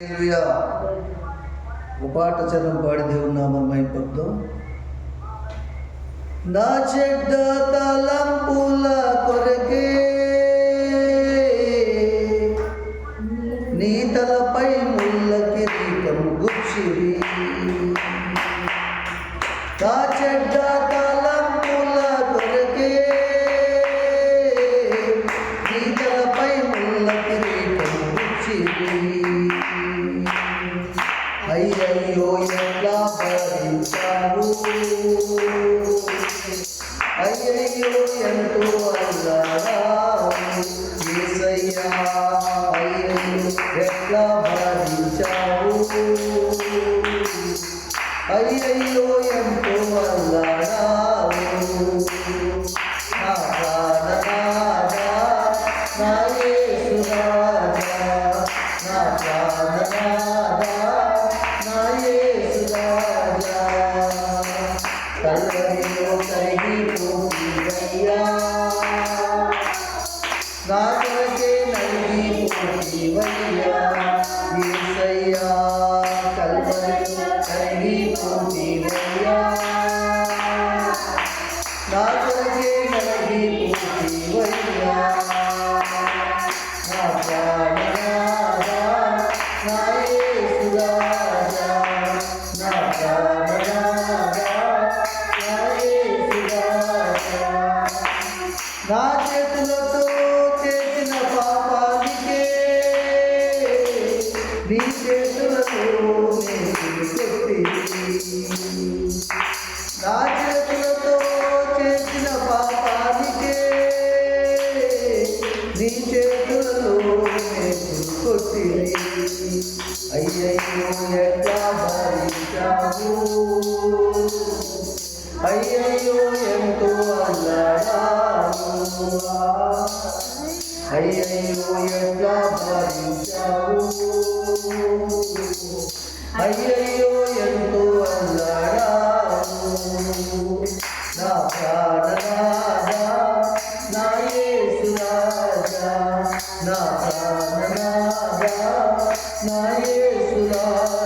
హల్లెలూయా. ఒక పాట చరణం పాడి దేవుని నామం మహిమపరుద్దాం. నా చెడ్డ తలంపుల కొరకే నీ తలపై ముళ్ళ కిరీటం గుచ్చిరి. నా చెడ్డ తలంపుల కొరకే నీ తలపై ముళ్ళ కిరీటం గుచ్చిరి. అయ్యయ్యో ఎట్లా భరించావు, అయ్యయ్యో ఎంతో అల్లాడావు యేసయ్యా. అయ్యయ్యో ఎట్లా భరించావు, అయ్యయ్యో ఎంతో అల్లాడావు. నా ప్రాణనాథా నా యేసు రాజా, నా ప్రాణనాథా నా యేసు రాజా. కల్వరిలో కరిగిపోతివయ్యా, నా కొరకే నలిగిపోతివయ్యా యేసయ్యా. కల్వరిలో కరిగిపోతివయ్యా, నా కొరకే నలిగిపోతివయ్యా. నా ప్రాణనాథా నా యేసు రాజా, నా ప్రాణనాథా నా యేసు రాజా. నా చేతులతో చేసిన పాపానికే నీ చేతులతో నేను కొట్టి. నా చేతులతో చేసిన పాపానికే నీ చేతులలో నేను కొట్టి. అయ్యయ్యో ఎట్లా భరించావు, అయ్యయ్యో ఎంతో అల్లాడావు. అయ్యయ్యో ఎట్లా భరించావు, అయ్యయ్యో ఎంతో అల్లాడావు. నా ప్రాణనాథా నా యేసు రాజా, నా ప్రాణనాథా నా యేసు రాజా.